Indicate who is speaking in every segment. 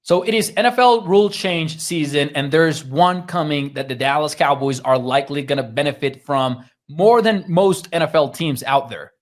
Speaker 1: So it is NFL rule change season, and there's one coming that the Dallas Cowboys are likely going to benefit from more than most NFL teams out there.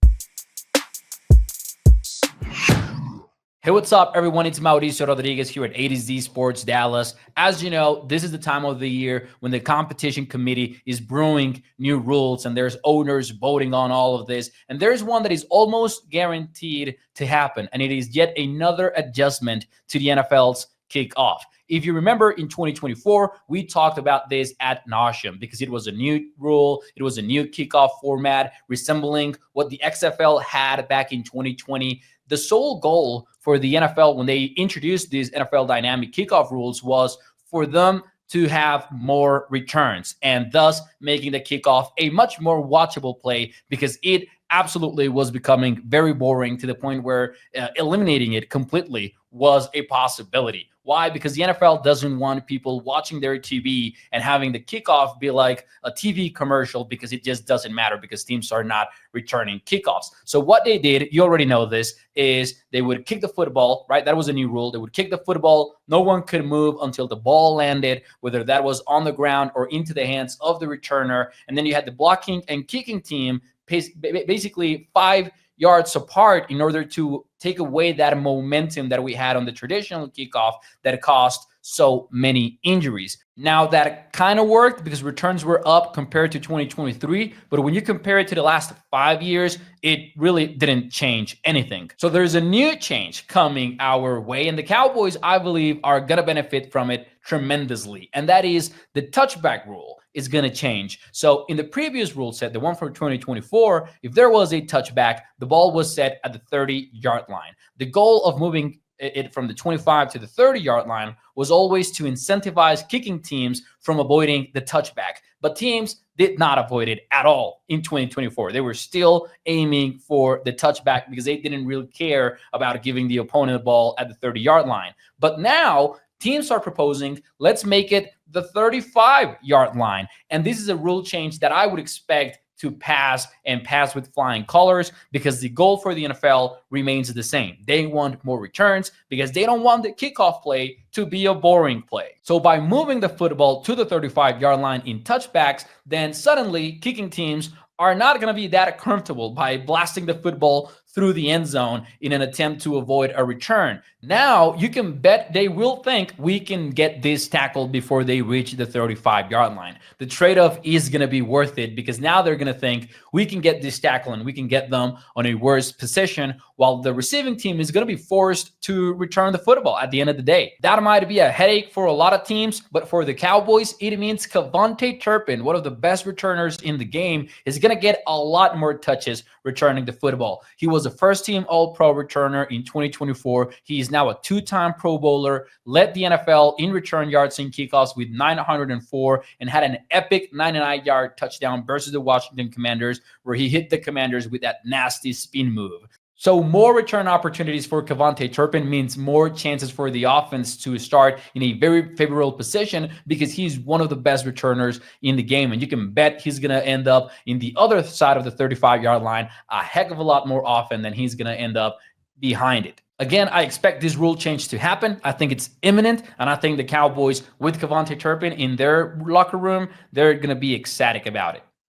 Speaker 1: Hey, what's up, everyone? It's Mauricio Rodriguez here at A to Z Sports Dallas. As you know, this is the time of the year when the competition committee is brewing new rules, and there's owners voting on all of this. And there's one that is almost guaranteed to happen, and it is yet another adjustment to the NFL's kickoff. If you remember, in 2024, we talked about this ad nauseum because it was a new rule. It was a new kickoff format resembling what the XFL had back in 2020. The sole goal for the NFL when they introduced these NFL dynamic kickoff rules was for them to have more returns and thus making the kickoff a much more watchable play because it absolutely was becoming very boring to the point where eliminating it completely was a possibility. Why? Because the NFL doesn't want people watching their TV and having the kickoff be like a TV commercial because it just doesn't matter because teams are not returning kickoffs. So what they did, you already know this, is they would kick the football, right? That was a new rule. They would kick the football. No one could move until the ball landed, whether that was on the ground or into the hands of the returner. And then you had the blocking and kicking team basically 5 yards apart in order to take away that momentum that we had on the traditional kickoff that caused so many injuries. Now that kind of worked because returns were up compared to 2023, but when you compare it to the last 5 years, it really didn't change anything. So there's a new change coming our way, and the Cowboys, I believe, are going to benefit from it tremendously, and that is the touchback rule is going to change. So in the previous rule set, the one for 2024, if there was a touchback, the ball was set at the 30-yard line. The goal of moving it from the 25 to the 30-yard line was always to incentivize kicking teams from avoiding the touchback. But teams did not avoid it at all in 2024. They were still aiming for the touchback because they didn't really care about giving the opponent the ball at the 30-yard line. But now teams are proposing, let's make it the 35-yard line. And this is a rule change that I would expect to pass and pass with flying colors because the goal for the NFL remains the same. They want more returns because they don't want the kickoff play to be a boring play. So by moving the football to the 35-yard line in touchbacks, then suddenly kicking teams are not going to be that comfortable by blasting the football through the end zone in an attempt to avoid a return. Now, you can bet they will think we can get this tackle before they reach the 35-yard line. The trade-off is going to be worth it because now they're going to think we can get this tackle and we can get them on a worse position while the receiving team is going to be forced to return the football at the end of the day. That might be a headache for a lot of teams, but for the Cowboys, it means Cavante Turpin, one of the best returners in the game, is going to get a lot more touches returning the football. He was a first-team All-Pro returner in 2024. He is now a two-time Pro Bowler, led the NFL in return yards and kickoffs with 904, and had an epic 99-yard touchdown versus the Washington Commanders, where he hit the Commanders with that nasty spin move. So more return opportunities for Cavante Turpin means more chances for the offense to start in a very favorable position because he's one of the best returners in the game. And you can bet he's going to end up in the other side of the 35-yard line a heck of a lot more often than he's going to end up behind it. Again, I expect this rule change to happen. I think it's imminent, and I think the Cowboys with Cavante Turpin in their locker room, they're going to be ecstatic about it.